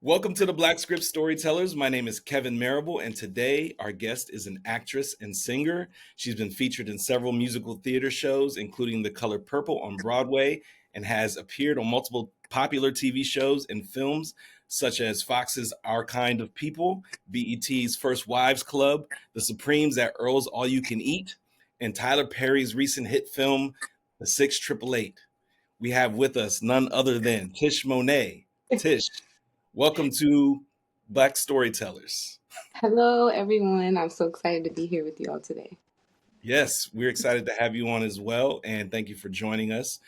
Welcome to the Black Script Storytellers. My name is Kevin Marable, and today our guest is an actress and singer. She's been featured in several musical theater shows, including The Color Purple on Broadway, and has appeared on multiple popular TV shows and films, such as Fox's Our Kind of People, BET's First Wives Club, The Supremes at Earl's All You Can Eat, and Tyler Perry's recent hit film, The 6888. We have with us none other than Tishmone. Tish, welcome to Black Storytellers. Hello, everyone. I'm so excited to be here with you all today. Yes, we're excited to have you on as well, and thank you for joining us.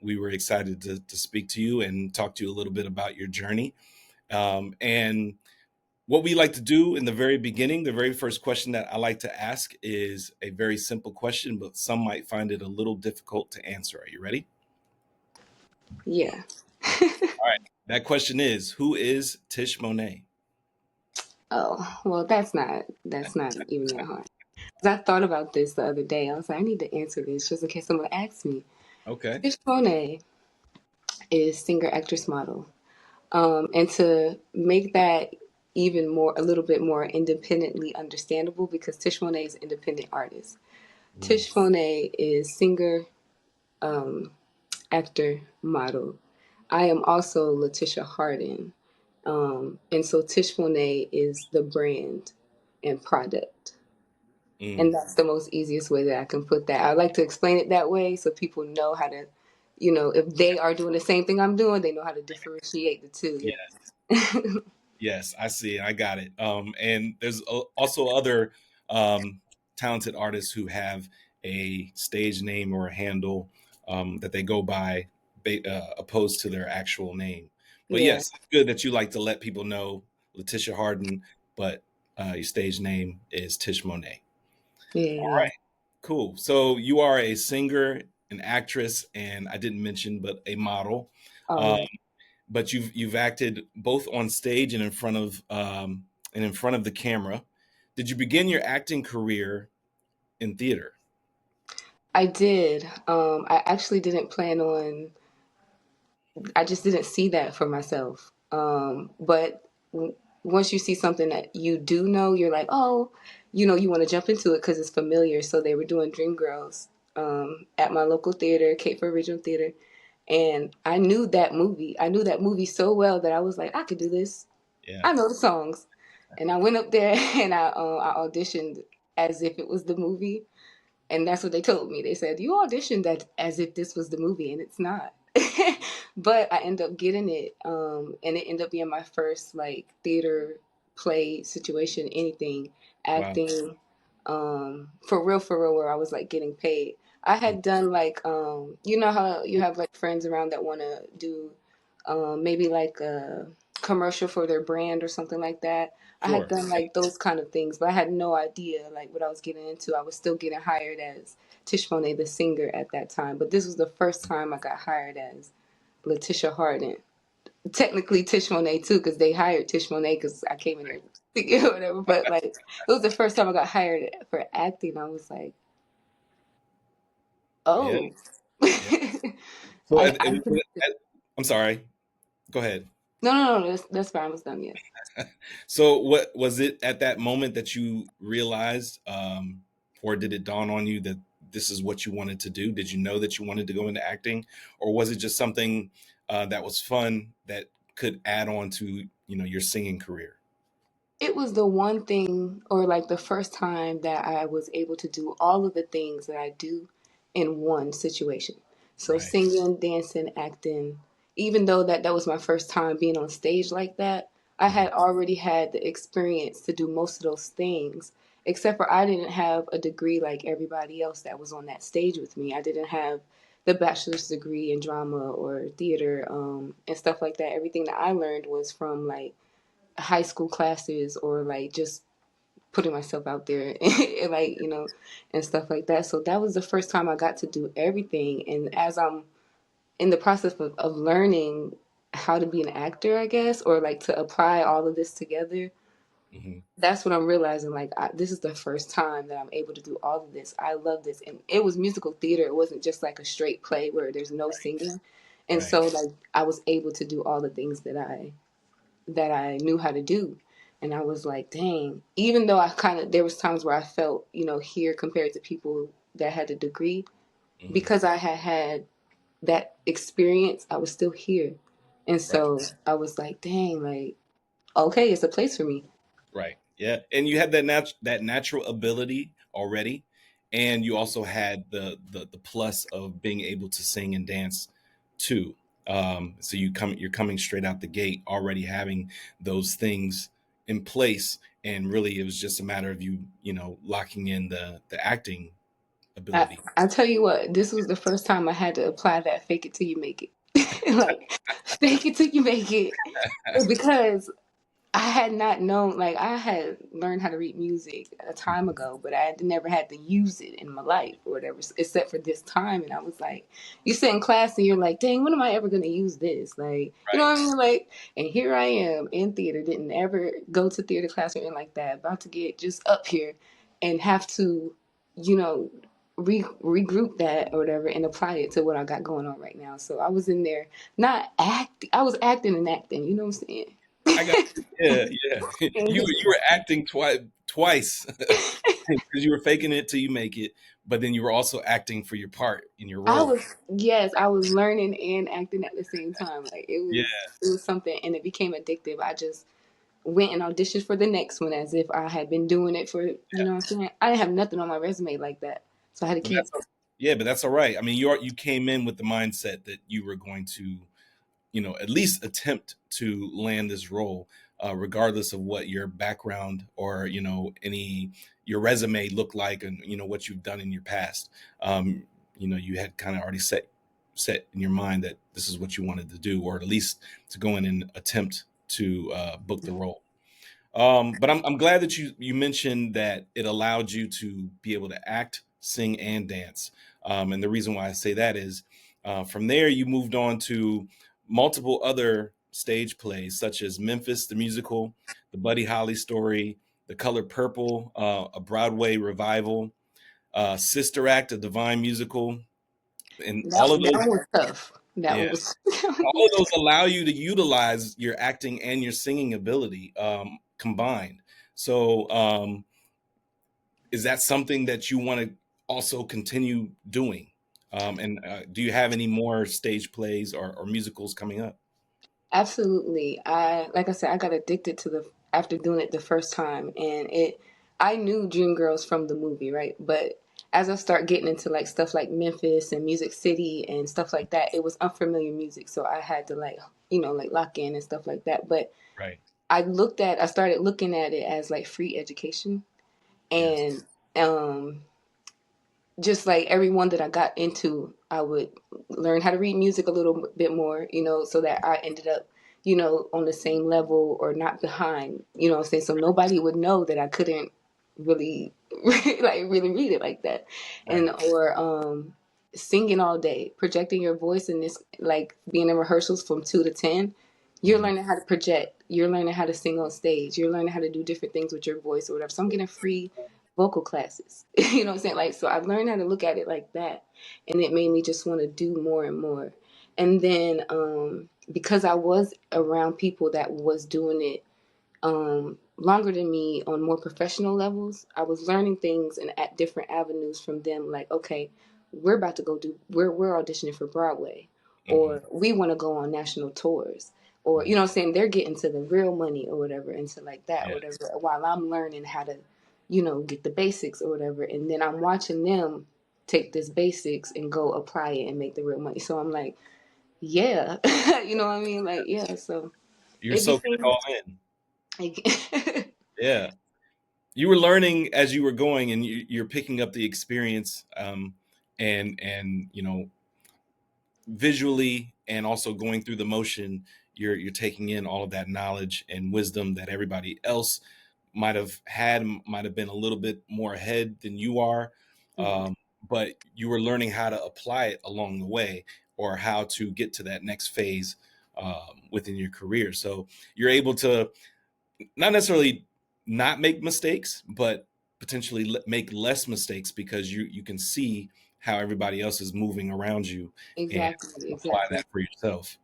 We were excited to speak to you and talk to you a little bit about your journey. And what we like to do in the very beginning, the very first question that I like to ask is a very simple question, but some might find it a little difficult to answer. Are you ready? Yeah. All right. That question is, who is Tish Monet? Oh, well, that's not even that hard. 'Cause I thought about this the other day. I was like, I need to answer this just in case someone asks me. Okay. Tishmone is singer, actress, model. And to make that even more, a little bit more independently understandable, because Tishmone is an independent artist. Mm. Tishmone is singer, um, actor, model. I am also Letitia Harden. And so Tish Monet is the brand and product. And Mm. that's the most easiest way that I can put that. I like to explain it that way so people know how to, if they are doing the same thing I'm doing, they know how to differentiate the two. Yeah. Yeah. Yes, I see. I got it. And there's also other talented artists who have a stage name or a handle that they go by, opposed to their actual name. But Yeah. yes, it's good that you like to let people know Letitia Harden, but your stage name is Tish Monet. All Yeah. right, cool. So you are a singer, an actress, and I didn't mention, but a model. Oh, Um, yeah. but you've acted both on stage and in front of the camera. Did you begin your acting career in theater? I did. I actually didn't plan on, I just didn't see that for myself. But once you see something that you do know, you're like, oh, you want to jump into it because it's familiar. So they were doing Dreamgirls at my local theater, Cape Fear Regional Theater, and I knew that movie. I knew that movie so well that I was like, I could do this. Yeah. I know the songs, and I went up there and I auditioned as if it was the movie, and that's what they told me. They said, you auditioned that as if this was the movie, and it's not. But I end up getting it, and it ended up being my first like theater play situation, anything, Wow. acting, for real, where I was like getting paid. I had done like, you know how you have like friends around that want to do, maybe like a commercial for their brand or something like that. I had Sure. done like those kind of things, but I had no idea like what I was getting into. I was still getting hired as Tishmone, the singer at that time, but this was the first time I got hired as Letitia Harden. Technically Tishmone too, because they hired Tishmone because I came in there singing or whatever. But like it was the first time I got hired for acting. I was like, Yeah. oh, Yeah. So I can. I'm sorry. Go ahead. No. That's fine. I was done. Yes. So what was it at that moment that you realized, or did it dawn on you that this is what you wanted to do? Did you know that you wanted to go into acting, or was it just something that was fun that could add on to your singing career? It was the one thing, or like the first time that I was able to do all of the things that I do in one situation. So Right. singing, dancing, acting, even though that was my first time being on stage like that, I Mhm. had already had the experience to do most of those things, except for I didn't have a degree like everybody else that was on that stage with me. I didn't have the bachelor's degree in drama or theater, and stuff like that. Everything that I learned was from like high school classes or like just putting myself out there and like and stuff like that. So that was the first time I got to do everything, and as I'm in the process of learning how to be an actor, I guess, or like to apply all of this together, Mhm. that's what I'm realizing, like this is the first time that I'm able to do all of this. I love this, and it was musical theater. It wasn't just like a straight play where there's no Right. singing. And Right. so like I was able to do all the things that I that I knew how to do. And I was like, dang, even though there was times where I felt, here compared to people that had a degree, Hmm. because I had had that experience, I was still here. And Right. so I was like, dang, like, okay, it's a place for me. Right. Yeah. And you had that natural ability already, and you also had the plus of being able to sing and dance too. So you're coming straight out the gate already having those things in place, and really it was just a matter of you locking in the acting ability. I tell you what, this was the first time I had to apply that fake it till you make it. Like, fake it till you make it. Because I had not known, like, I had learned how to read music a time ago, but I had never had to use it in my life or whatever, except for this time. And I was like, you sit in class and you're like, dang, when am I ever going to use this? Like, you know Right. what I mean? Like, and here I am in theater, didn't ever go to theater class or anything like that, about to get just up here and have to, you know, regroup that or whatever and apply it to what I got going on right now. So I was in there, not acting, I was acting and acting, you know what I'm saying? I got you. Yeah, yeah. You were acting twice because you were faking it till you make it, but then you were also acting for your part in your I role. was yes, I was learning and acting at the same time. Like Yeah, it was something, and it became addictive. I just went and auditioned for the next one as if I had been doing it for, what I'm saying. I didn't have nothing on my resume like that, so I had to but keep. that's all right. I mean, you came in with the mindset that you were going to, at least attempt to land this role, regardless of what your background or any your resume looked like, and what you've done in your past. You had kind of already set in your mind that this is what you wanted to do, or at least to go in and attempt to book the role. But I'm glad that you mentioned that it allowed you to be able to act, sing, and dance. And the reason why I say that is, from there you moved on to multiple other stage plays, such as Memphis the Musical, the Buddy Holly Story, The Color Purple, a Broadway revival, Sister Act, a Divine Musical, and all of That those. one was tough. That Yeah, one was. all of those allow you to utilize your acting and your singing ability, combined. So, is that something that you want to also continue doing? And do you have any more stage plays or musicals coming up? Absolutely. Like I said, I got addicted to the after doing it the first time, and I knew Dreamgirls from the movie, right? But as I start getting into like stuff like Memphis and Music City and stuff like that, it was unfamiliar music, so I had to like, like lock in and stuff like that. But Right. I started looking at it as like free education, Yes. and um just like everyone that I got into, I would learn how to read music a little bit more, so that I ended up, on the same level or not behind, what I'm saying? So nobody would know that I couldn't really, like, really read it like that. Right. Or singing all day, projecting your voice in this, like being in rehearsals from 2 to 10. You're Mhm. learning how to project. You're learning how to sing on stage. You're learning how to do different things with your voice or whatever. So I'm getting free vocal classes. You know what I'm saying? Like, so I've learned how to look at it like that. And it made me just want to do more and more. And then because I was around people that was doing it longer than me on more professional levels, I was learning things and at different avenues from them. Like, okay, we're about to we're auditioning for Broadway, Mhm. or we want to go on national tours, or Mhm. what I'm saying, they're getting to the real money or whatever, into like that or Yeah. whatever. While I'm learning how to, get the basics or whatever, and then I'm watching them take this basics and go apply it and make the real money. So I'm like, yeah, you know what I mean? Like, yeah. So You're it soaking it became. all in. Yeah. You were learning as you were going, and you're picking up the experience, and visually, and also going through the motion. You're taking in all of that knowledge and wisdom that everybody else might have been a little bit more ahead than you are, Mhm. um, but you were learning how to apply it along the way, or how to get to that next phase, within your career. So you're able to not necessarily not make mistakes, but potentially make less mistakes, because you can see how everybody else is moving around you, and Exactly, apply exactly, that for yourself.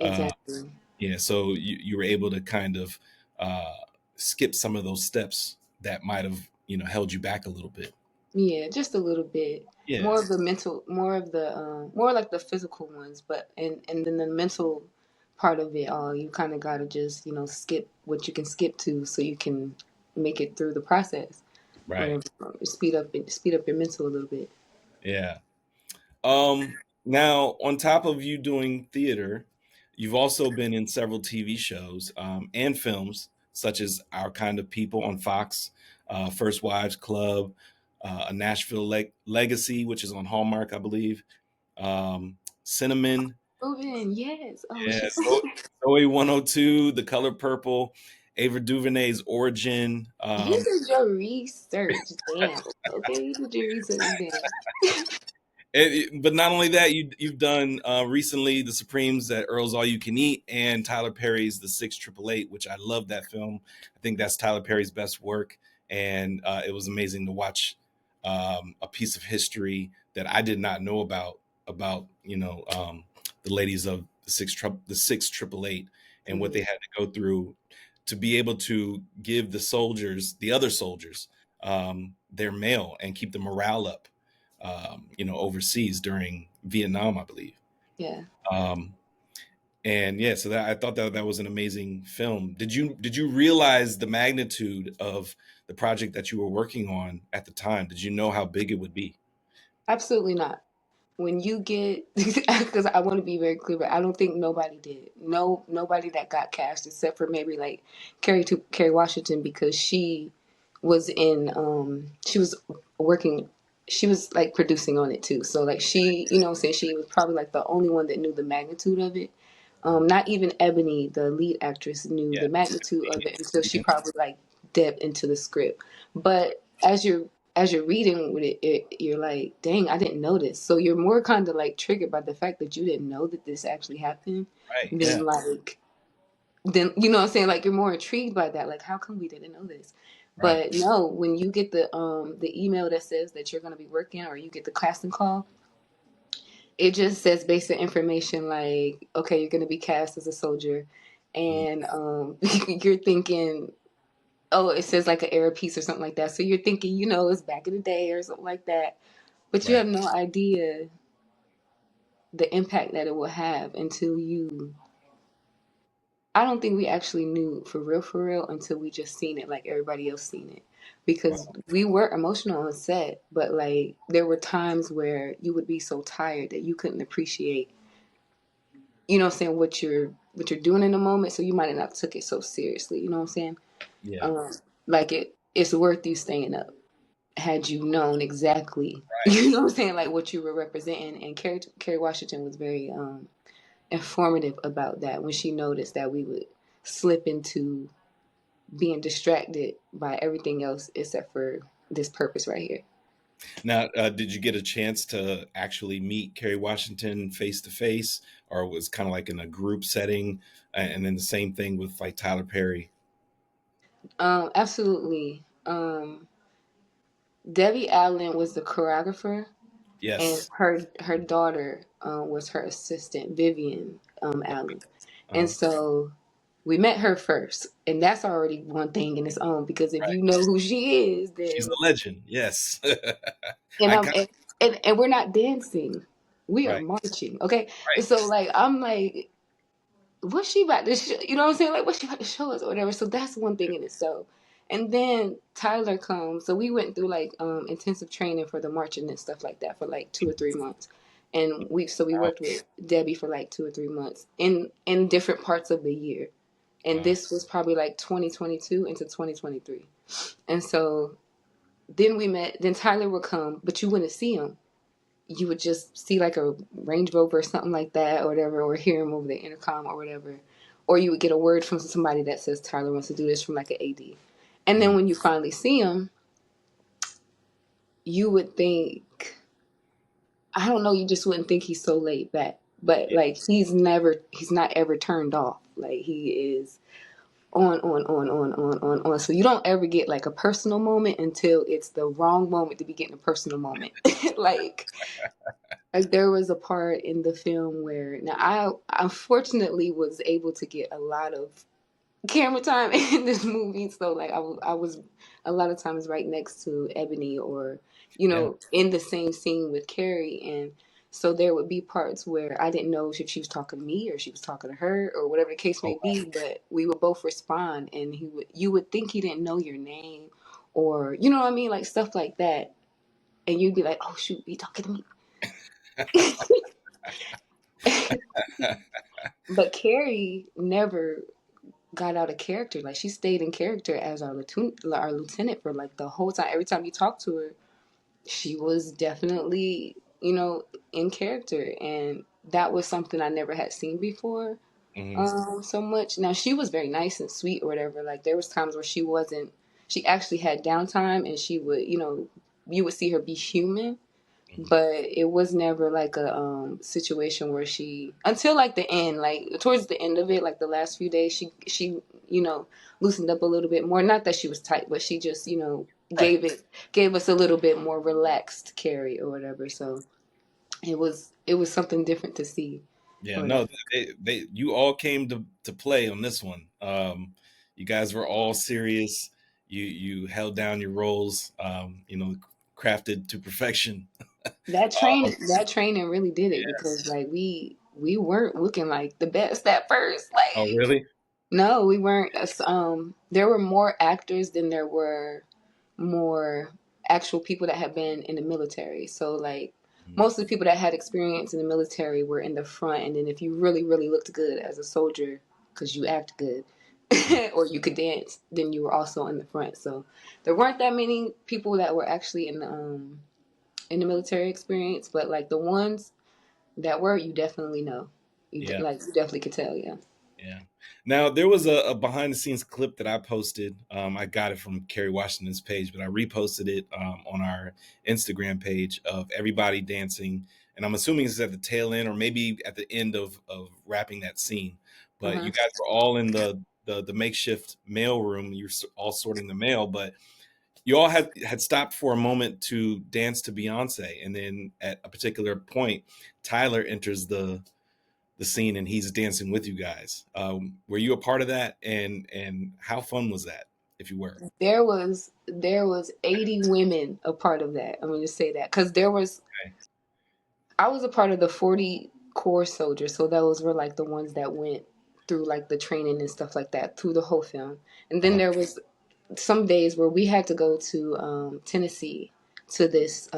Uh, exactly. Yeah, so you were able to kind of uh, skip some of those steps that might have, held you back a little bit. Yeah, just a little bit. Yeah, More of the mental, more of the, more like the physical ones, but and then the mental part of it all, you kind of gotta just skip what you can skip to, so you can make it through the process. right. Whatever, speed up your mental a little bit. Yeah. Now, on top of you doing theater, you've also been in several TV shows and films, such as Our Kind of People on Fox, First Wives Club, A Nashville Legacy, which is on Hallmark, I believe, Cinnamon, Moving, yes. Oh yeah, shit. Zoe 102, The Color Purple, Ava DuVernay's Origin. You did your research, damn. Okay, you did your research, damn. But not only that, you've done recently The Supremes at Earl's All You Can Eat and Tyler Perry's The 688, which I love that film. I think that's Tyler Perry's best work, and it was amazing to watch a piece of history that I did not know about the ladies of the 688 and what Mhm. they had to go through to be able to give the other soldiers, their mail and keep the morale up, overseas during Vietnam, I believe. Yeah. Um, and yeah, so I thought that was an amazing film. Did you realize the magnitude of the project that you were working on at the time? Did you know how big it would be? Absolutely not. When you get, because I want to be very clear, but I don't think nobody did. No, nobody that got cast except for maybe like Kerry Washington, because she was working, she was like producing on it too. So like she, what I'm saying, she was probably like the only one that knew the magnitude of it. Not even Ebony, the lead actress, knew Yeah. the magnitude of it until she probably like dipped into the script. But as you're reading with you're like, dang, I didn't know this. So you're more kind of like triggered by the fact that you didn't know that this actually happened Right. Yeah. than like, then you know what I'm saying? Like you're more intrigued by that. Like, how come we didn't know this? Right. But no, when you get the email that says that you're gonna be working, or you get the casting call, it just says basic information like, okay, you're gonna be cast as a soldier, Mhm. and you're thinking, oh, it says like an era piece or something like that. So you're thinking, it's back in the day or something like that. But you Right. have no idea the impact that it will have until I don't think we actually knew for real until we just seen it like everybody else seen it. Because Wow. we were emotional on set, but like there were times where you would be so tired that you couldn't appreciate, what I'm saying, what you're doing in the moment, so you might have not took it so seriously, you know what I'm saying? Yeah. Um, like it's worth you staying up had you known exactly, Right. you know what I'm saying, like what you were representing. And Kerry Washington was very informative about that when she noticed that we would slip into being distracted by everything else except for this purpose right here. Now, did you get a chance to actually meet Kerry Washington face to face, or was kind of like in a group setting? And then the same thing with like Tyler Perry. Absolutely. Debbie Allen was the choreographer, and Yes. her daughter was her assistant, Vivian Allen. And Uh, so we met her first, and that's already one thing in its own, because if right. you know who she is, She's then a legend. Yes. and I I'm kind and we're not dancing, we are right. marching, okay? Right. So like I'm like, what's she about to show, you know what I'm saying, like what's she about to show us or whatever. So that's one thing in itself. And then Tyler comes, so we went through like intensive training for the marching and stuff like that for like 2 or 3 months. And we Wow. worked with Debbie for like 2 or 3 months in different parts of the year. And Wow. this was probably like 2022 into 2023. And so then Tyler would come, but you wouldn't see him. You would just see like a Range Rover or something like that or whatever, or hear him over the intercom or whatever. Or you would get a word from somebody that says Tyler wants to do this, from like an AD. And then Mm. when you finally see him, you would think, I don't know, you just wouldn't think he's so laid back. But Yeah. like he's not ever turned off. Like he is on. So you don't ever get like a personal moment until it's the wrong moment to be getting a personal moment. Like Like there was a part in the film where now I unfortunately was able to get a lot of camera time in this movie, so like I was a lot of times right next to Ebony or Yeah. in the same scene with Carrie, and so there would be parts where I didn't know if she was talking to me or she was talking to her or whatever the case Oh may be, but we would both respond, and you would think he didn't know your name or you know what I mean, like stuff like that, and you'd be like, oh shoot, he talking to me. wow. But Carrie never got out of character. Like she stayed in character as our lieutenant for like the whole time. Every time you talk to her, she was definitely, in character, and that was something I never had seen before. hmm So much. Now she was very nice and sweet or whatever. Like there was times where she wasn't. She actually had downtime, and she would, you would see her be human, hmm but it was never like a situation where she until like the end, like towards the end of it, like the last few days, she loosened up a little bit more. Not that she was tight, but she just Right. gave us a little bit more relaxed Carrie or whatever. So it was something different to see Yeah. or No, whatever. you all came to play on this one. You guys were all serious. You held down your roles. Crafted to perfection. Um, That training really did it because yes. like we weren't looking like the best at first, Oh, like. really? No, we weren't. There were more actors than there were more actual people that had been in the military. So, like, Mhm. most of the people that had experience in the military were in the front. And then, if you really, really looked good as a soldier, because you act good Mhm. or you could dance, then you were also in the front. So, there weren't that many people that were actually in the military experience. But like the ones that were, you definitely know. Yeah. You definitely could tell. Yeah. Yeah. Now there was a behind the scenes clip that I posted. I got it from Kerry Washington's page, but I reposted it on our Instagram page of everybody dancing, and I'm assuming it's at the tail end or maybe at the end of wrapping that scene. But Uh-huh. you guys were all in the makeshift mail room. You're all sorting the mail, but you all had stopped for a moment to dance to Beyonce, and then at a particular point, Tyler enters the scene and he's dancing with you guys. Were you a part of that? And how fun was that, if you were? There was 80 women a part of that. I'm going to say that because Okay. I was a part of the 40 core soldiers, so those were like the ones that went through like the training and stuff like that through the whole film. And then Uh-huh. there was some days where we had to go to Tennessee to this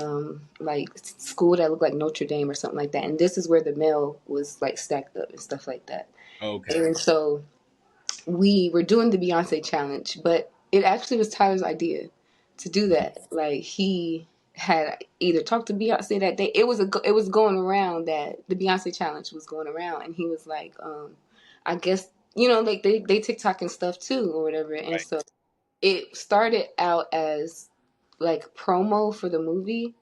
like school that looked like Notre Dame or something like that. And this is where the mail was like stacked up and stuff like that. Okay. And so we were doing the Beyonce challenge, but it actually was Tyler's idea to do Mhm. that. Like he had either talked to Beyonce that day. It was going around that the Beyonce challenge was going around, and he was like, I guess like they TikTok and stuff too or whatever. And Right. so it started out as like promo for the movie,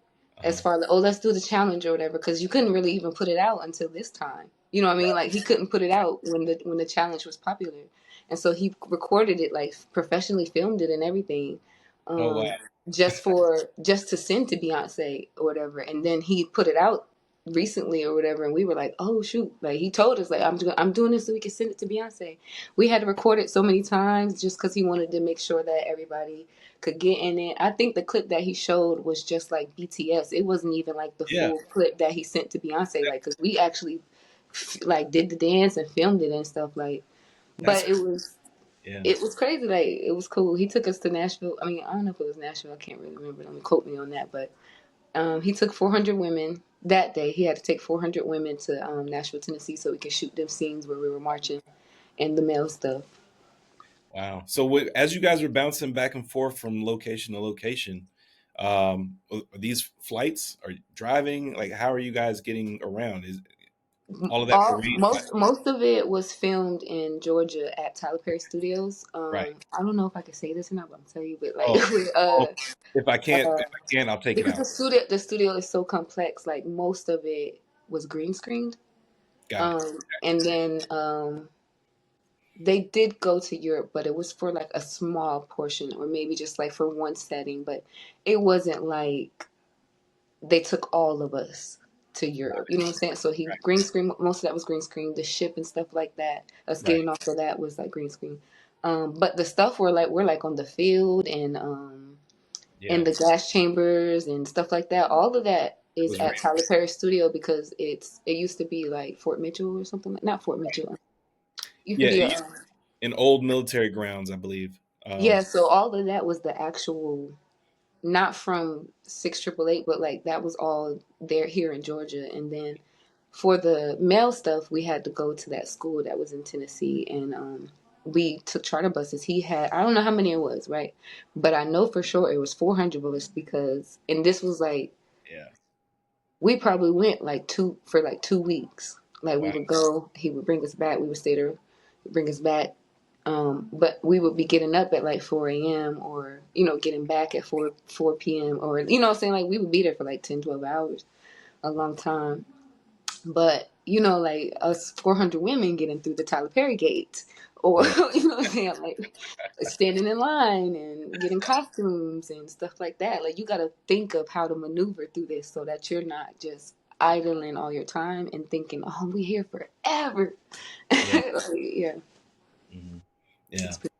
as Uh-huh. far as oh let's do the challenge or whatever, because you couldn't really even put it out until this time. You know what I mean? Right. Like he couldn't put it out when the challenge was popular, and so he recorded it, like professionally filmed it and everything, Oh wow. um, just to send to Beyonce or whatever, and then he put it out recently or whatever, and we were like, oh shoot! Like he told us like I'm doing this so we can send it to Beyonce. We had to record it so many times just because he wanted to make sure that everybody could get in it. I think the clip that he showed was just like BTS. It wasn't even like the Yeah. full clip that he sent to Beyonce, like because we actually like did the dance and filmed it and stuff like. That's But it was yeah. it was crazy. Like it was cool. He took us to Nashville. I mean, I don't know if it was Nashville. I can't really remember. Don't quote me on that. But he took 400 women that day. He had to take 400 women to Nashville, Tennessee, so we could shoot them scenes where we were marching and the male stuff. Wow. So as you guys were bouncing back and forth from location to location, are these flights or driving? Like, how are you guys getting around? Is all of that All arranged by most of it was filmed in Georgia at Tyler Perry Studios. right? I don't know if I can say this or not, but I'm telling you, but like Oh, oh, uh, if I can, I'll take it because out. the studio is so complex, like most of it was green screened. Got it. And then they did go to Europe, but it was for like a small portion, or maybe just like for one setting. But it wasn't like they took all of us to Europe. You know what I'm saying? So he green screen. Most of that was green screen. The ship and stuff like that. Us Right. getting off of that was like green screen. But the stuff we're like on the field and in Yeah. the gas chambers and stuff like that. All of that It is was real. at Tyler Perry Studio because it used to be like Fort Mitchell or something like not Fort Mitchell. It used to Yeah. be It a used in old military grounds, I believe. yeah. So all of that was the actual not from 6888, but like that was all there here in Georgia. And then for the mail stuff, we had to go to that school that was in Tennessee, and we took charter buses. He had I don't know how many it was, right? But I know for sure it was 400 of us because, and this was like Yeah. we probably went like for like 2 weeks. Like we Wow. would go, he would bring us back. We would stay there, bring us back. But we would be getting up at like 4 a.m. or, getting back at 4 p.m. or, what I'm saying? Like we would be there for like 10, 12 hours, a long time. But, like us 400 women getting through the Tyler Perry gate or, Yeah. what I'm saying? Like standing in line and getting costumes and stuff like that. Like you got to think of how to maneuver through this so that you're not just idling all your time and thinking, oh, we here forever. Yeah. Like, yeah. Hmm. Yeah. It's pretty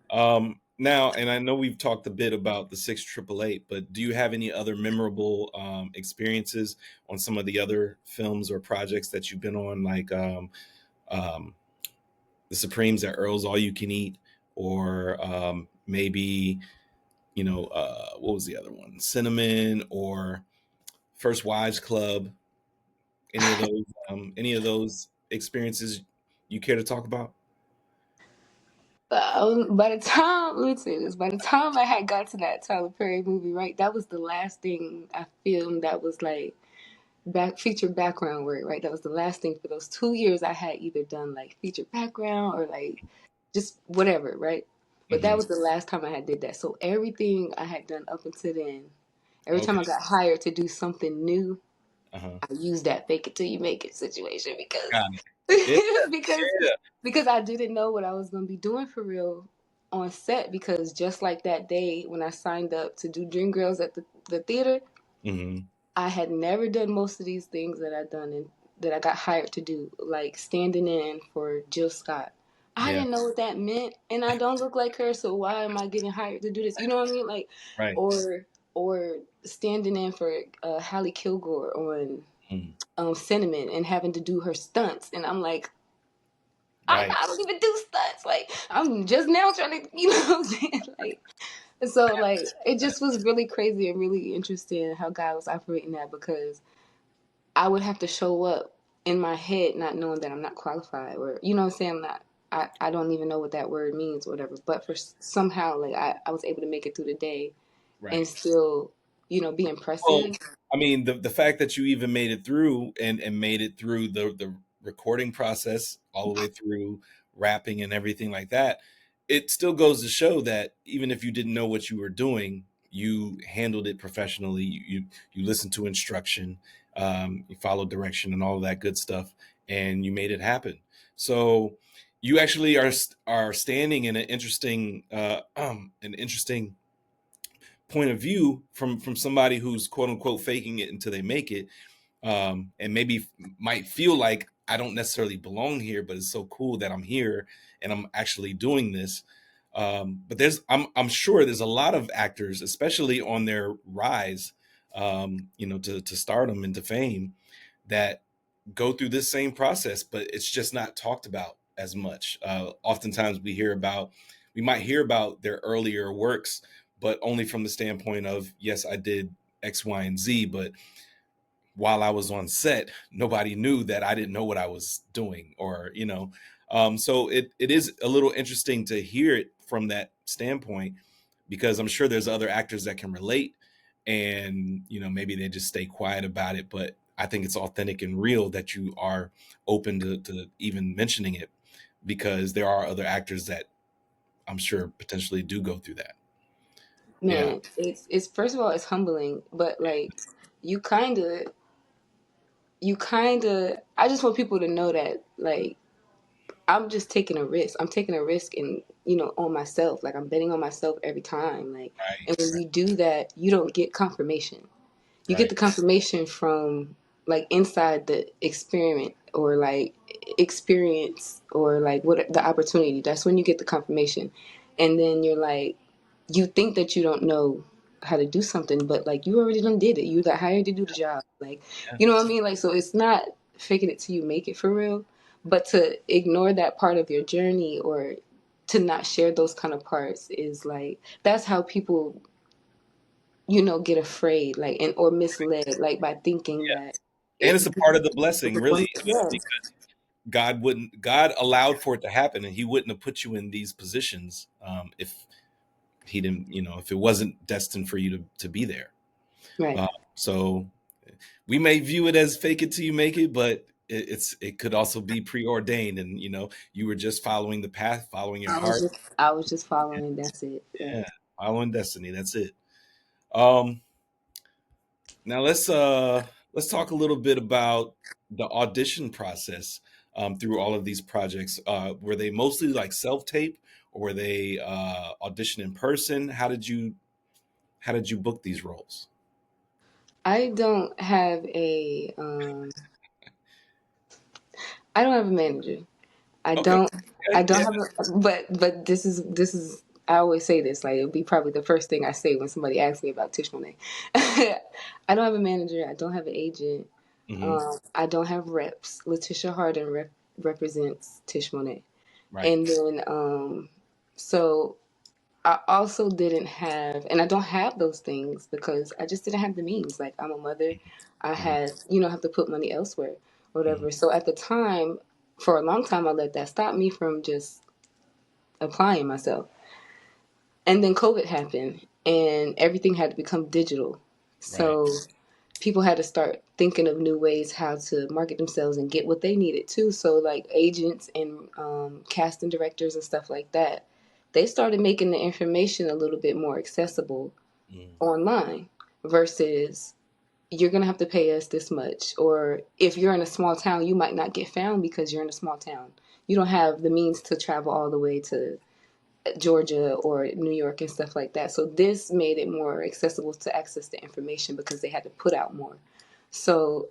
cool. Now, and I know we've talked a bit about the 6888, but do you have any other memorable experiences on some of the other films or projects that you've been on, like um, The Supremes at Earl's All You Can Eat, or maybe, what was the other one? Cinnamon or First Wives Club? Any of those experiences you care to talk about? By the time, let me say this, by the time I had got to that Tyler Perry movie, right, that was the last thing I filmed that was like featured background work, right? That was the last thing for those 2 years I had either done like featured background or like just whatever, right? But that Hmm. was the last time I had did that. So everything I had done up until then, every time Okay. I got hired to do something new, Uh-huh. I used that fake it till you make it situation Got it. Yeah. because Yeah. because I didn't know what I was going to be doing for real on set because just like that day when I signed up to do Dreamgirls at the theater, Hmm. I had never done most of these things that I done and that I got hired to do, like standing in for Jill Scott. I Yeah. didn't know what that meant, and I don't look like her, so why am I getting hired to do this? You know what I mean? Like, Right. or standing in for Hallie Kilgore on Mm. Cinnamon and having to do her stunts, and I'm like, Right. I don't even do stunts. Like, I'm just now trying to, you know what I'm saying? Like, so like, it just was really crazy and really interesting how God was operating that because I would have to show up in my head not knowing that I'm not qualified or you know what I'm saying. I'm not. I don't even know what that word means or whatever. But for somehow like I was able to make it through the day and Right. still be Well, impressive. I mean, the fact that you even made it through and made it through the recording process all the way through rapping and everything like that, it still goes to show that even if you didn't know what you were doing, you handled it professionally. You listened to instruction, you followed direction, and all of that good stuff, and you made it happen. So you actually are standing in an interesting point of view from somebody who's quote unquote faking it until they make it, and maybe might feel like I don't necessarily belong here, but it's so cool that I'm here and I'm actually doing this. But I'm sure there's a lot of actors, especially on their rise, to stardom and to fame, that go through this same process, but it's just not talked about as much. Oftentimes we might hear about their earlier works, but only from the standpoint of, yes, I did X, Y, and Z, but while I was on set, nobody knew that I didn't know what I was doing, so it is a little interesting to hear it from that standpoint, because I'm sure there's other actors that can relate, and maybe they just stay quiet about it. But I think it's authentic and real that you are open to even mentioning it, because there are other actors that I'm sure potentially do go through that. Yeah. Man, it's first of all it's humbling, but like you kind of I just want people to know that like I'm just taking a risk. I'm taking a risk in, on myself. Like I'm betting on myself every time. Like, Right. and when you do that, you don't get confirmation. You get Right. the confirmation from like inside the experiment or like experience or like what the opportunity. That's when you get the confirmation, and then you're like, you think that you don't know how to do something, but like you already done did it. You got hired to do the job, like Yeah. you know what I mean. Like so, it's not faking it till you make it for real, but to ignore that part of your journey or to not share those kind of parts is like that's how people get afraid like and or misled like by thinking that And it it's a part of the blessing, really, yeah because God allowed for it to happen, and He wouldn't have put you in these positions if He didn't, if it wasn't destined for you to be there. right. So we may view it as fake it till you make it, but it could also be preordained, and you were just following the path, following your heart. I was just following, that's it. Yeah. Yeah, following destiny. That's it. Um, Now let's talk a little bit about the audition process through all of these projects. Were they mostly like self tape, or were they audition in person? How did you book these roles? I don't have a manager. I Okay, don't I okay, don't yeah, have a, but this is I always say this, like it'll be probably the first thing I say when somebody asks me about Tishmone. I don't have a manager, I don't have an agent, hmm, I don't have reps. Letitia Harden represents Tishmone. right, And then so I also didn't have, and I don't have those things because I just didn't have the means. Like I'm a mother, I hmm, had, have to put money elsewhere, hmm, whatever. So at the time, for a long time, I let that stop me from just applying myself. And then COVID happened, and everything had to become digital. right, So people had to start thinking of new ways how to market themselves and get what they needed too. So like agents and casting directors and stuff like that, they started making the information a little bit more accessible mm, online versus you're gonna have to pay us this much, or if you're in a small town, you might not get found because you're in a small town. You don't have the means to travel all the way to Georgia or New York and stuff like that. So this made it more accessible to access the information because they had to put out more. So,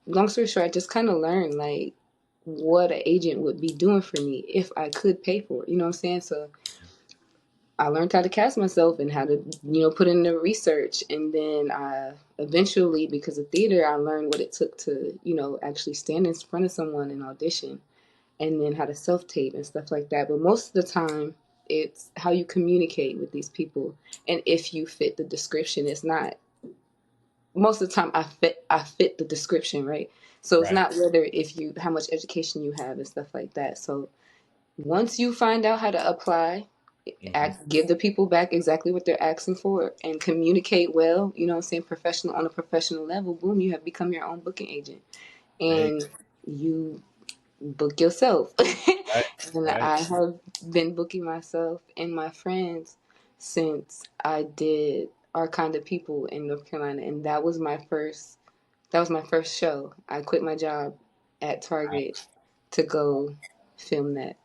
long story short, I just kind of learned like what an agent would be doing for me if I could pay for it. You know what I'm saying? So I learned how to cast myself and how to, put in the research. And then I eventually, because of theater, I learned what it took to, actually stand in front of someone and audition, and then how to self tape and stuff like that. But most of the time, it's how you communicate with these people and if you fit the description. It's not most of the time I fit the description, right? So it's right, not whether if you how much education you have and stuff like that. So once you find out how to apply, hmm, give the people back exactly what they're asking for and communicate well, you know what I'm saying, professional on a professional level, boom, you have become your own booking agent. right, And you book yourself. right, And right. I have been booking myself and my friends since I did Our Kind of People in North Carolina, and that was my first show. I quit my job at Target to go film that.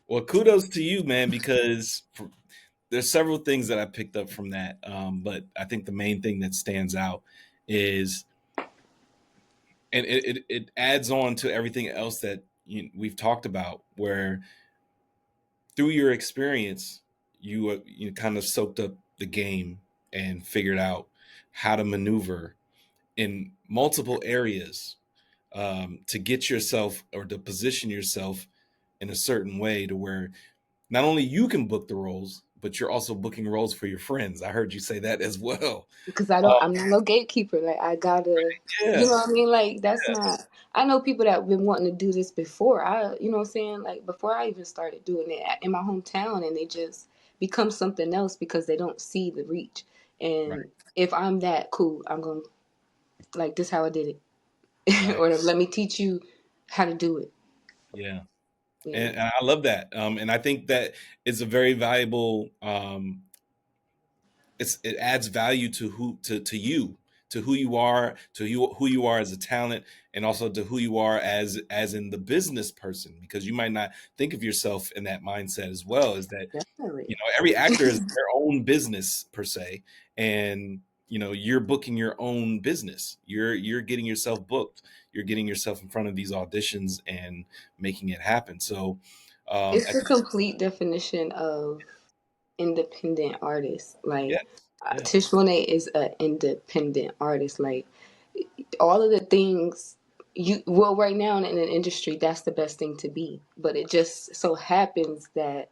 Well, kudos to you, man, because there's several things that I picked up from that. But I think the main thing that stands out is, and it adds on to everything else that we've talked about, where through your experience, you kind of soaked up the game and figured out how to maneuver in multiple areas to get yourself or to position yourself in a certain way to where not only you can book the roles, but you're also booking roles for your friends. I heard you say that as well. Because Uh, I'm not no gatekeeper. Like I gotta, you yeah, know what I mean? Like that's not. I know people that have been wanting to do this before. You know what I'm saying? Like before I even started doing it in my hometown, and they just become something else because they don't see the reach. right, And if I'm that cool, I'm gonna like this how I did it, right, or let me teach you how to do it. yeah. Yeah, And I love that. And I think that it's a very valuable it adds value to you, to who you are, to who you are as a talent, and also to who you are as in the business person, because you might not think of yourself in that mindset as well. Is that definitely. every actor is their own business per se, and you're booking your own business. You're getting yourself booked. You're getting yourself in front of these auditions and making it happen. So It's at the this, complete definition of independent artist. Like yes, yeah, Tishmone is an independent artist. Like all of the things right now in an industry, that's the best thing to be. But it just so happens that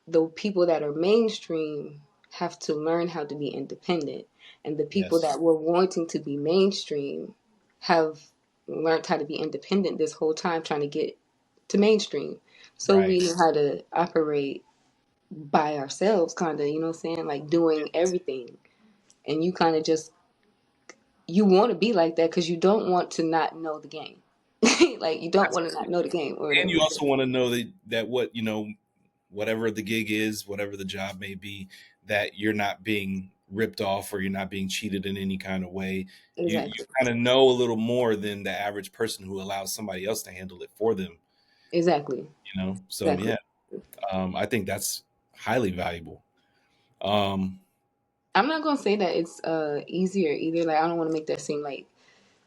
the people that are mainstream have to learn how to be independent, and the people yes, that were wanting to be mainstream have learned how to be independent this whole time trying to get to mainstream. So right, we know how to operate by ourselves, kind of, you know what I'm saying? Like doing everything. And you kind of just, you want to be like that because you don't want to not know the game. Like, you don't want to not know the game or and whatever. you also want to know that what whatever the gig is, whatever the job may be, that you're not being ripped off or you're not being cheated in any kind of way. You Exactly. kind of know a little more than the average person who allows somebody else to handle it for them. Exactly. So Exactly. yeah, I think that's highly valuable. Um, I'm not gonna say that it's easier either. Like I don't want to make that seem like,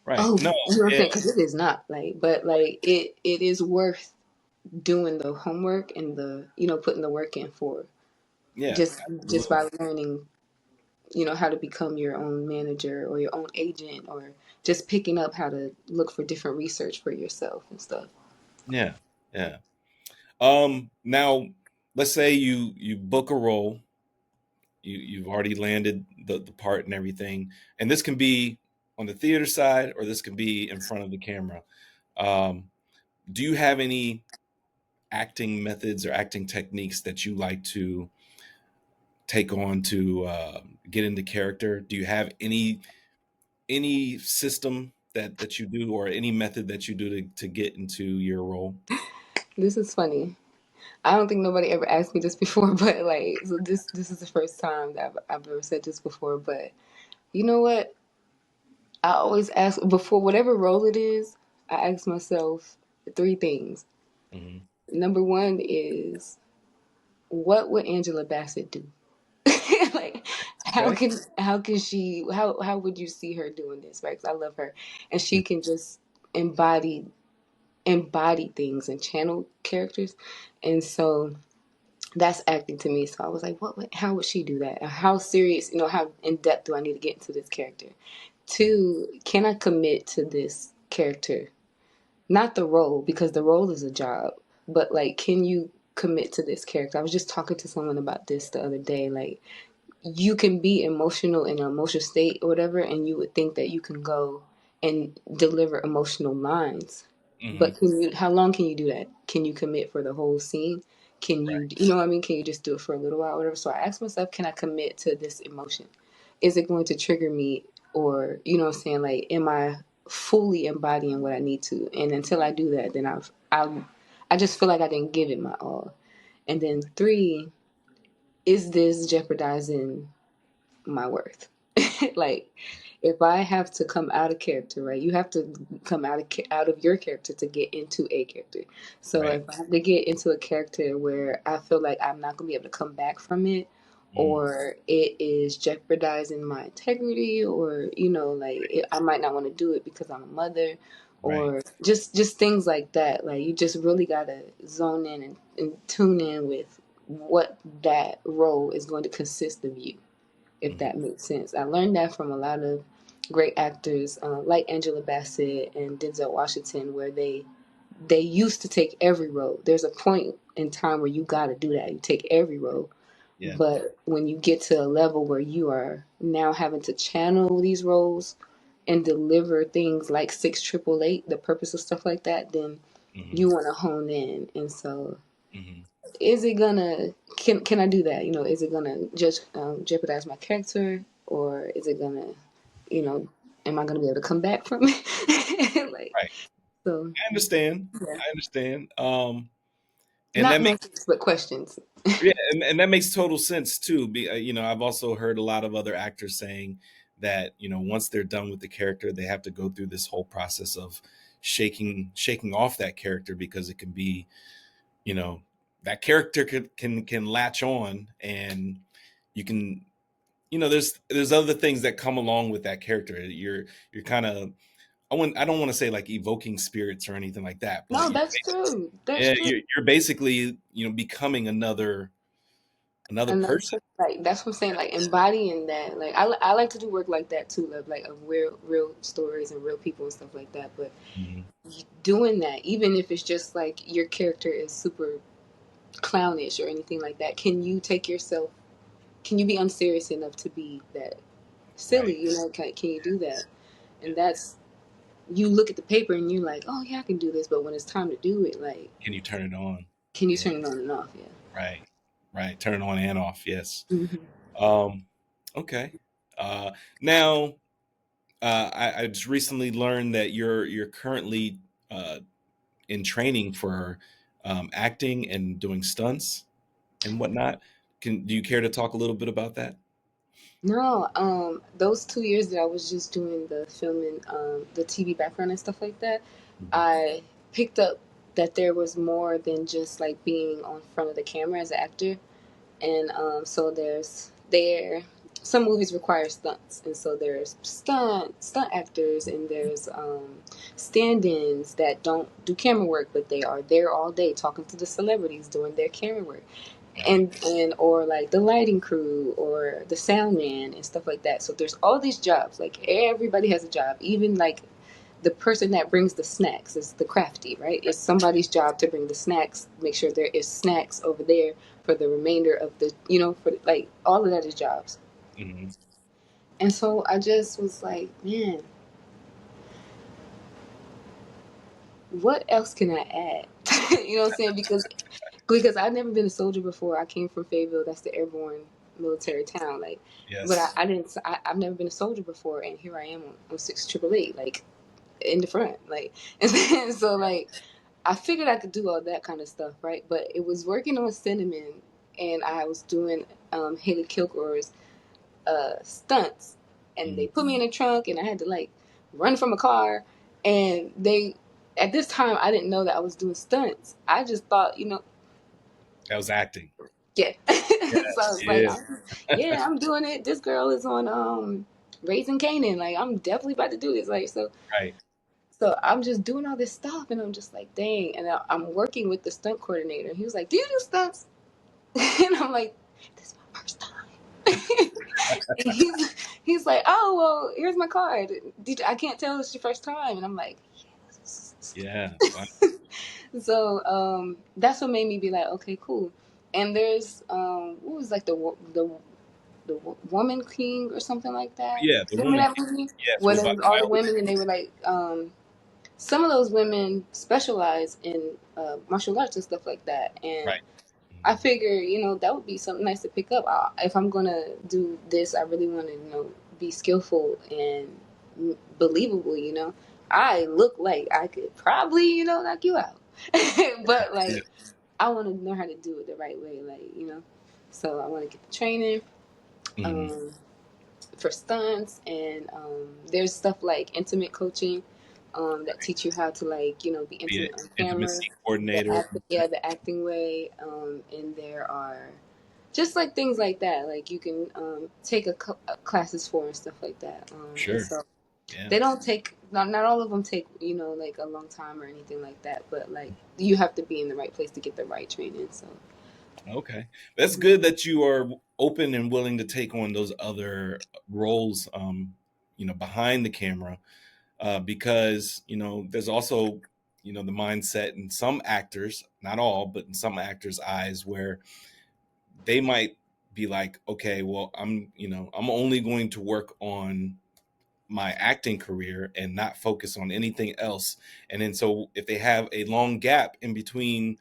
right? oh, No, you know what I'm yeah, saying, because it is not. Like, but like it is worth doing the homework and the putting the work in for yeah, just absolutely. by learning how to become your own manager or your own agent, or just picking up how to look for different research for yourself and stuff. Yeah, yeah. Now let's say you book a role, you've already landed the part and everything, and this can be on the theater side or this can be in front of the camera. Um, do you have any acting methods or acting techniques that you like to take on to get into character? Do you have any system that you do or any method that you do to get into your role? This is funny. I don't think nobody ever asked me this before, but like, so this is the first time that I've ever said this before. But you know what? I always ask before whatever role it is. I ask myself three things. Hmm. Number one is, what would Angela Bassett do? Like, Okay. how can she how would you see her doing this, right? 'Cause I love her, and she Mm. can just embody embody things and channel characters, and so that's acting to me. So I was like, how would she do that? How serious, how in depth do I need to get into this character? Two, can I commit to this character? Not the role, because the role is a job, but like, can you commit to this character? I was just talking to someone about this the other day. Like, you can be emotional in an emotional state or whatever, and you would think that you can go and deliver emotional lines. Hmm. But how long can you do that? Can you commit for the whole scene? Can Right. you know what I mean? Can you just do it for a little while or whatever? So I asked myself, can I commit to this emotion? Is it going to trigger me? Or, you know what I'm saying? Like, am I fully embodying what I need to? And until I do that, then I just feel like I didn't give it my all. And then three, is this jeopardizing my worth? Like, if I have to come out of character, right? You have to come out of your character to get into a character. So Right. if I have to get into a character where I feel like I'm not gonna be able to come back from it, Mm. or it is jeopardizing my integrity, or I might not want to do it because I'm a mother, Right. or just things like that. Like, you just really gotta zone in and tune in with what that role is going to consist of you, if Mhm. that makes sense. I learned that from a lot of great actors like Angela Bassett and Denzel Washington, where they used to take every role. There's a point in time where you got to do that. You take every role. Yeah. But when you get to a level where you are now having to channel these roles and deliver things like 6 888, the purpose of stuff like that, then Hmm. you want to hone in. And so, Hmm. is it gonna can I do that? Is it gonna just jeopardize my character, or is it gonna, you know, am I gonna be able to come back from it? Like, Right. so, I understand. yeah. I understand. And Not that makes methods, but questions. yeah, and that makes total sense too. I've also heard a lot of other actors saying that once they're done with the character, they have to go through this whole process of shaking off that character because it can be you know that character can latch on and you can there's other things that come along with that character. You're kind of, I don't want to say like evoking spirits or anything like that, but No, that's true. That's yeah, true. you're basically, becoming another Another person. person, like that's what I'm saying, like embodying that. Like I like to do work like that too, like of real stories and real people and stuff like that. But Mhm. doing that, even if it's just like your character is super clownish or anything like that, can you take yourself? Can you be unserious enough to be that Right. silly? Can you do that? And that's, you look at the paper and you're like, oh yeah, I can do this. But when it's time to do it, like, Can you turn it on? can you Yeah. turn it on and off? Yeah. Right. Right. Turn it on and off. Yes. Hmm. Um, okay. Uh, now, I just recently learned that you're currently uh, in training for acting and doing stunts and whatnot. Do you care to talk a little bit about that? No, those 2 years that I was just doing the filming, the TV background and stuff like that, Mhm. I picked up that there was more than just like being on front of the camera as an actor. And so some movies require stunts, and so there's stunt actors, and there's stand-ins that don't do camera work, but they are there all day talking to the celebrities doing their camera work, Right. and or like the lighting crew or the sound man and stuff like that. So there's all these jobs. Like everybody has a job, even like the person that brings the snacks is the crafty, right? It's somebody's job to bring the snacks, make sure there is snacks over there for the remainder of the, for like all of that is jobs. Hmm. And so I just was like, man, what else can I add? You know what I'm saying? Because I've never been a soldier before. I came from Fayetteville, that's the airborne military town. Like, but Yes. I didn't. I've never been a soldier before, and here I am on 6 888, like in the front, like, and so like I figured I could do all that kind of stuff, right? But it was working on Cinnamon, and I was doing Haley Kilgore's stunts, and Mhm. they put me in a trunk, and I had to like run from a car, and they at this time I didn't know that I was doing stunts. I just thought, That was acting. yeah. So I was like, Yeah. yeah, I'm doing it. This girl is on Raising Canaan. Like I'm definitely about to do this. Like so. Right. So I'm just doing all this stuff, and I'm just like, dang. And I'm working with the stunt coordinator. He was like, "Do you do stunts?" And I'm like, "This is my first time." And he's like, "Oh well, here's my card. I can't tell it's your first time." And I'm like, "Yes." Yeah. Wow. So that's what made me be like, "Okay, cool." And there's what was like the Woman King or something like that. Yeah. The Remember Woman that King. movie Yes. when With it was all the Viola. women and they were like some of those women specialize in martial arts and stuff like that. And Right. I Mhm. figure, that would be something nice to pick up. If I'm going to do this, I really want to, be skillful and believable, I look like I could probably, knock you out. But, Yeah. like, I want to know how to do it the right way, like, So I want to get the training. Mhm. Um, for stunts, and there's stuff like intimate coaching that teach you how to, like, be Be an intimate on camera, intimacy coordinator. the acting way, and there are just like things like that, like you can take classes for and stuff like that, and Sure. so Yeah. they don't take, not all of them take, like a long time or anything like that, but like you have to be in the right place to get the right training, so Okay. That's good that you are open and willing to take on those other roles, behind the camera, because, there's also, the mindset in some actors, not all, but in some actors' eyes, where they might be like, okay, well, I'm only going to work on my acting career and not focus on anything else. And then so if they have a long gap in between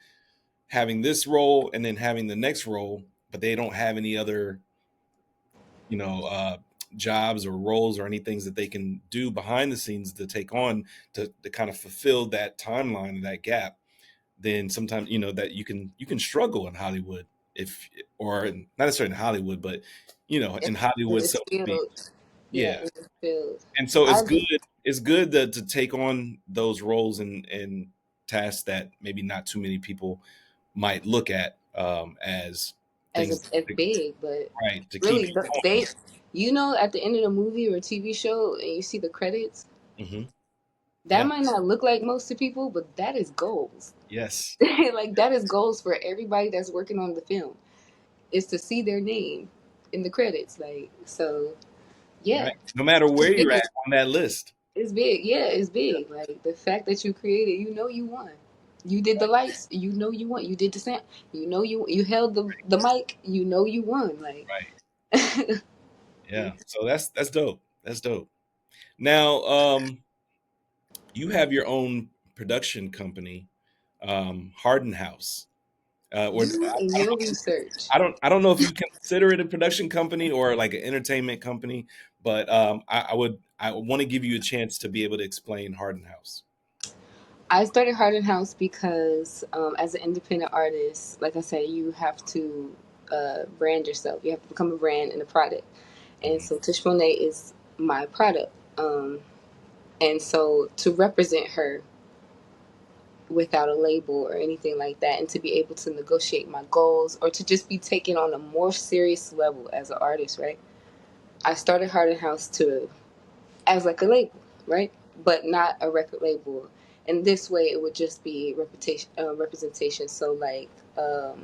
having this role and then having the next role, but they don't have any other, you know, uh, jobs or roles or any things that they can do behind the scenes to take on to kind of fulfill that timeline, that gap, then sometimes, that you can struggle in Hollywood, if, or not necessarily in Hollywood, but in in Hollywood, so this to speak. field, yeah, Yeah. in this field, And so I it's good to take on those roles and tasks that maybe not too many people might look at, as things as big, but right to keep really you going. they, at the end of the movie or TV show and you see the credits, Hmm. that Yeah. might not look like most to people, but that is goals. Yes. Like that is goals for everybody that's working on the film, is to see their name in the credits. Like, so yeah, Right. No matter it's where you're big. at on that list. It's big. Yeah, it's Yeah. big. Like the fact that you created, you won. You did the lights, you won. You did the sound, you held the mic, you won. Like Right. Yeah. So that's dope. That's dope. Now, you have your own production company, Harden House. Or you and your research. I don't know if you consider it a production company or like an entertainment company, but I want to give you a chance to be able to explain Harden House. I started Harden House because, as an independent artist, like I said, you have to brand yourself. You have to become a brand and a product. And Mhm. so Tishmone is my product. And so to represent her without a label or anything like that, and to be able to negotiate my goals or to just be taken on a more serious level as an artist, right? I started Harden House to as like a label, right? But not a record label. And this way, it would just be representation. So, like, let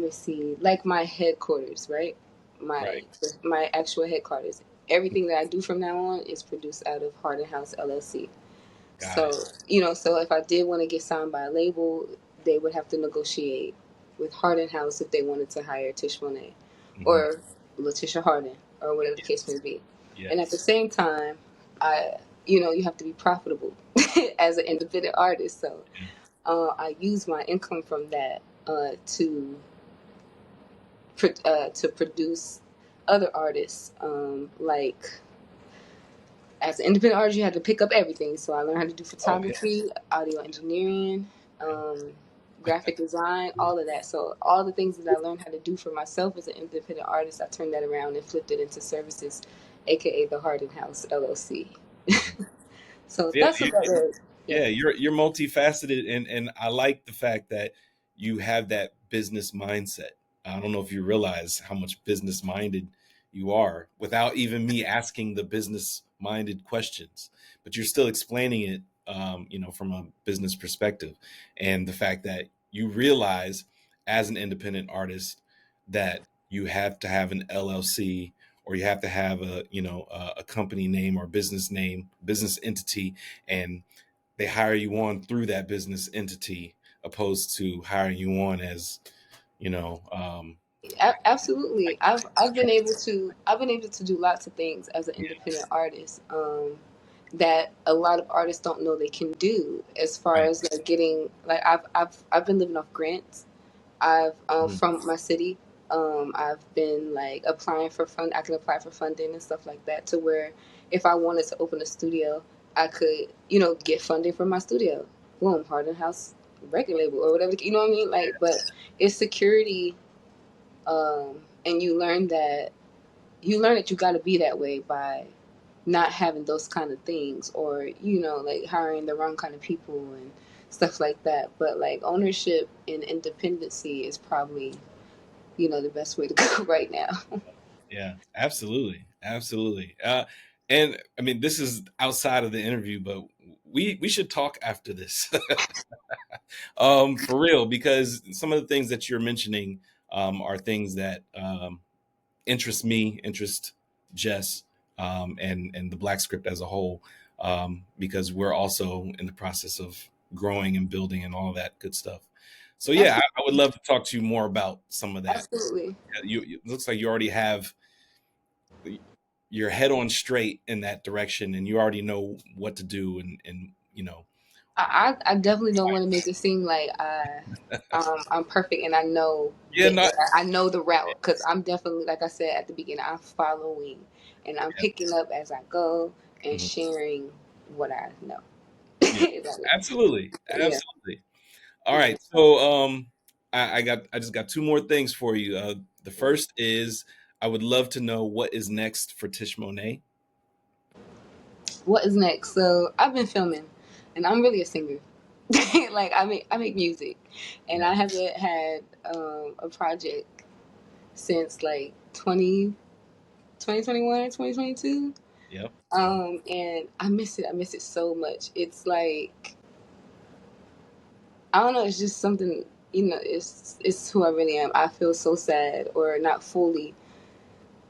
me see, like my headquarters, right? My Right. my actual headquarters. Everything that I do from now on is produced out of Harden House LLC. Got So, it. so if I did want to get signed by a label, they would have to negotiate with Harden House if they wanted to hire Tish Monet Hmm. or Letitia Harden or whatever the case may Yes. be. And at the Yes. same time, you have to be profitable as an independent artist. So Yeah. I use my income from that to produce other artists, like as an independent artist, you had to pick up everything. So I learned how to do Oh yeah. photography, audio engineering, um, graphic design, all of that. So all the things that I learned how to do for myself as an independent artist, I turned that around and flipped it into services, aka the Harden House LLC. Mhm. So Yeah. that's what that is. Yeah, Yeah, you're multifaceted, and I like the fact that you have that business mindset. I don't know if you realize how much business minded you are without even me asking the business minded questions, but you're still explaining it, from a business perspective, and the fact that you realize as an independent artist that you have to have an LLC or you have to have a company name or business name, business entity, and they hire you on through that business entity opposed to hiring you on as you know absolutely. like I've been able to do lots of things as an independent artist. That a lot of artists don't know they can do as far right. as like getting like I've been living off grants. I've Mhm. from my city. I've been like applying for fund. I can apply for funding and stuff like that to where if I wanted to open a studio, I could get funding from my studio. Boom, Harden House record label or whatever. You know what I mean? Like, but it's security, and you learn that you got to be that way by not having those kind of things or like hiring the wrong kind of people and stuff like that. But like ownership and independency is probably the best way to go right now. Yeah, absolutely, absolutely. And I mean, this is outside of the interview, but we should talk after this, for real, because some of the things that you're mentioning are things that interest me, interest Jess, and the Black Script as a whole, because we're also in the process of growing and building and all that good stuff. So yeah, I would Absolutely. love to talk to you more about some of that. Absolutely. It looks like you already have your head on straight in that direction, and you already know what to do, and I definitely don't want to make it seem like I'm perfect and I know yeah, that not I know the route, because I'm definitely, like I said at the beginning, I'm following and I'm yeah, picking up as I go and mhm, sharing what I know. yeah, absolutely, Yeah. absolutely. All Yeah. right, so I just got two more things for you. The first is I would love to know what is next for Tish Monet. What is next? So I've been filming, and I'm really a singer. Like I make music, and Yeah. I haven't had a project since like 2021, 2022. Yep. And I miss it. I miss it so much. It's like, I don't know. It's just something. It's who I really am. I feel so sad or not fully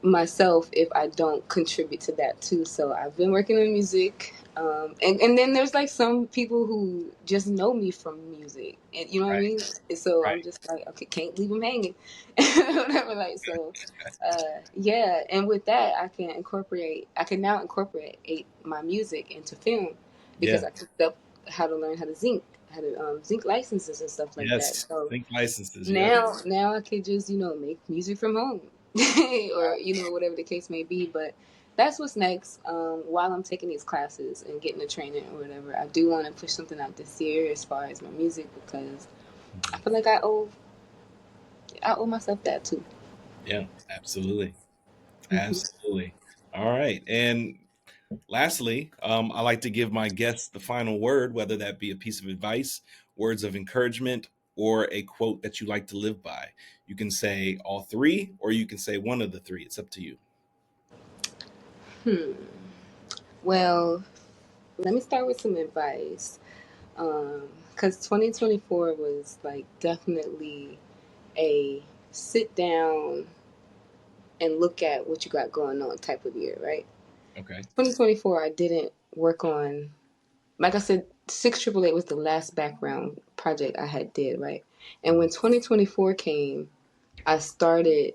myself if I don't contribute to that too. So I've been working on music. And then there's like some people who just know me from music, and you know what I Right. mean. And so Right. I'm just like, okay, can't leave them hanging, whatever. Like so, yeah. And with that, I can now incorporate my music into film because Yeah. I picked up how to learn how to zinc licenses and stuff like that. Yes. So Sync licenses. Yep. now I could just make music from home, or whatever the case may be. But that's what's next. While I'm taking these classes and getting the training or whatever, I do want to push something out this year as far as my music, because I Mhm. feel like I owe myself that too. Yeah. Absolutely. Mhm. Absolutely. All right. And lastly, I like to give my guests the final word, whether that be a piece of advice, words of encouragement, or a quote that you like to live by. You can say all three, or you can say one of the three. It's up to you. Hmm. Well, let me start with some advice. Because 2024 was like definitely a sit down and look at what you got going on type of year, right? Okay. 2024, I didn't work on, like I said, 688 was the last background project I had did, right? And when Mhm. 2024 came, I started,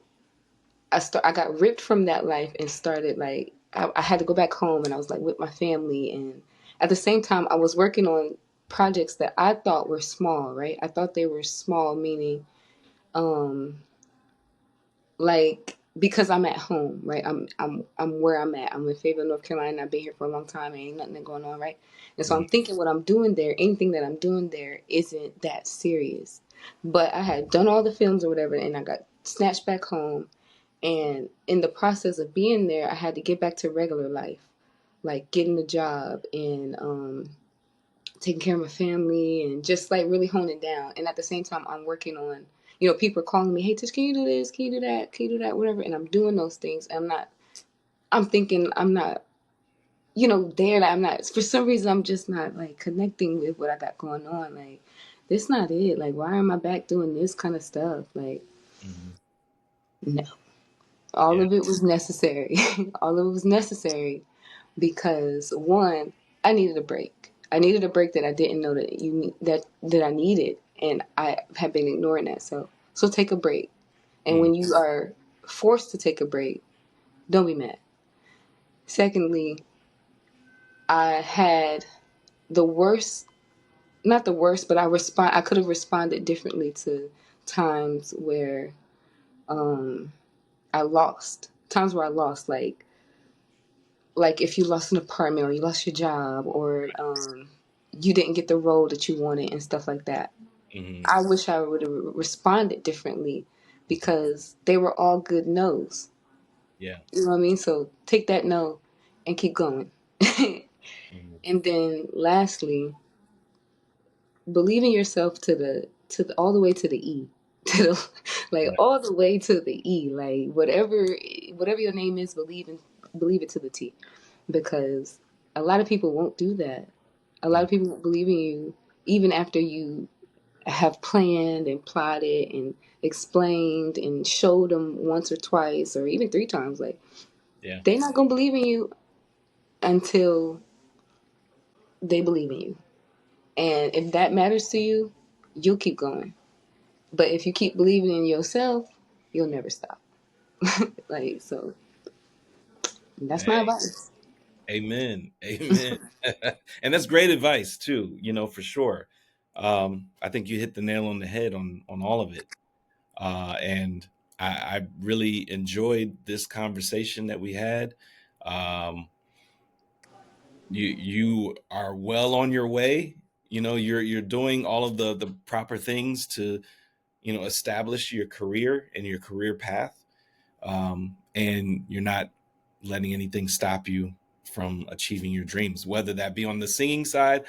I got ripped from that life and started like, I had to go back home, and I was like with my family. And at the same time, I was working on projects that I thought were small, right? I thought they were small, meaning, um, like, because I'm at home, right? I'm where I'm at. I'm in Fayetteville, North Carolina. I've been here for a long time. Ain't nothing going on, right? And so Mhm. I'm thinking what I'm doing there, anything that I'm doing there isn't that serious. But I had done all the films or whatever, and I got snatched back home. And in the process of being there, I had to get back to regular life, like getting a job and taking care of my family and just like really honing down. And at the same time, I'm working on, people are calling me, hey, Tish, can you do this? Can you do that? Can you do that? Whatever. And I'm doing those things. I'm thinking I'm not, there. Like, I'm not, for some reason, I'm just not like connecting with what I got going on. Like, this not it. Like, why am I back doing this kind of stuff? Like, Mhm. no. All Yeah. of it was necessary. All of it was necessary because one, I needed a break. I needed a break that I didn't know that that I needed, and I have been ignoring that. So take a break. And Mhm. when you are forced to take a break, don't be mad. Secondly, I had the worst, not the worst, but I could have responded differently to times where I lost. Times where I lost, like if you lost an apartment or you lost your job, or you didn't get the role that you wanted and stuff like that. Mhm. I wish I would have responded differently, because they were all good no's. Yeah. You know what I mean? So take that no and keep going. Mhm. And then lastly, believe in yourself all the way to the E. To the, like Right. all the way to the E. Like whatever your name is, believe it to the T. Because a lot of people won't do that. A lot Mhm. of people won't believe in you even after you have planned and plotted and explained and showed them once or twice or even three times. Like, Yeah. they're not gonna believe in you until they believe in you. And if that matters to you, you'll keep going. But if you keep believing in yourself, you'll never stop. Like, so that's my Hey, advice. amen. Amen. And that's great advice too, for sure. I think you hit the nail on the head on all of it. And I really enjoyed this conversation that we had. Um, you are well on your way. You're doing all of the proper things to establish your career and your career path, and you're not letting anything stop you from achieving your dreams, whether that be on the singing side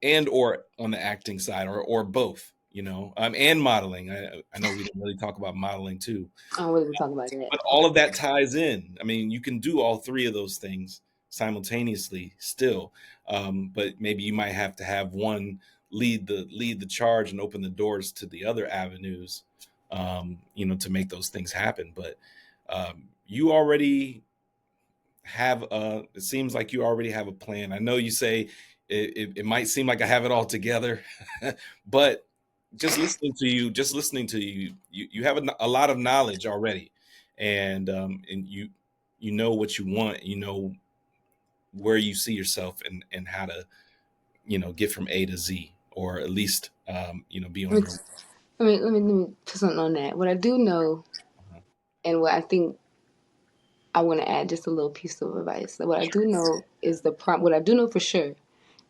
and or on the acting side, or both, and modeling. I know we didn't really talk about modeling too, I don't really talk about that. but all of that ties in. I mean, you can do all three of those things simultaneously still, but maybe you might have to have one lead the charge and open the doors to the other avenues, to make those things happen. But you already have a it seems like you already have a plan. I know you say it might seem like I have it all together, but just listening to you, you have a lot of knowledge already, and you know what you want, where you see yourself, and how to get from A to Z, or at least be on your. Let me put something on that. What I do know, Uh-huh. and what I think I want to add just a little piece of advice. So what I do know is what I do know for sure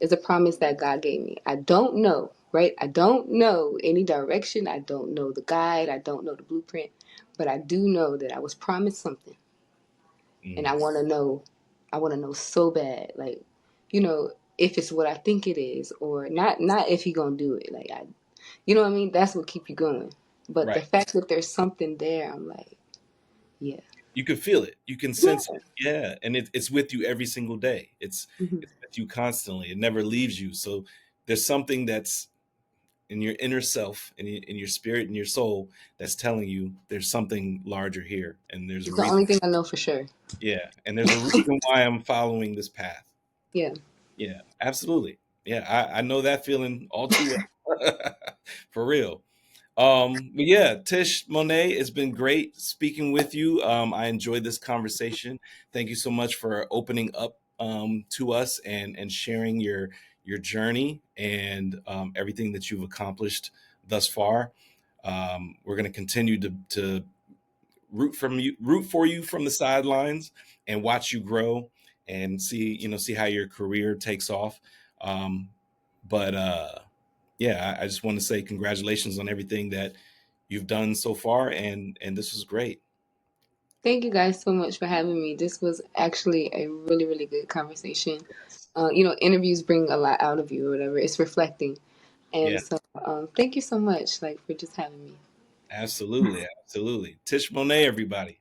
is a promise that God gave me. I don't know, right? I don't know any direction. I don't know the guide. I don't know the blueprint, but I do know that I was promised something, and Mm, I want to know. I want to know so bad, like, if it's what I think it is, or not. Not if he gonna do it. Like, you know what I mean? That's what keep you going. But the right. fact that there's something there, I'm like, yeah, You can feel it. You can yeah. sense it. Yeah, and it's with you every single day. Mhm. It's with you constantly. It never leaves you. So there's something that's in your inner self, in your spirit, and your soul, that's telling you there's something larger here, and there's a It's the reason. only thing I know for sure. Yeah, and there's a reason why I'm following this path. Yeah. Yeah, absolutely. Yeah, I know that feeling all too well. For real. But yeah, Tish Monet, it's been great speaking with you. I enjoyed this conversation. Thank you so much for opening up to us, and sharing your journey, and everything that you've accomplished thus far. We're going to continue to root for you from the sidelines, and watch you grow, and see how your career takes off. Um, but yeah, I just want to say congratulations on everything that you've done so far, and this was great. Thank you guys so much for having me. This was actually a really, really good conversation. Interviews bring a lot out of you or whatever. It's reflecting. Yeah, And so, thank you so much, like, for just having me. absolutely, absolutely. Tish Monet, everybody.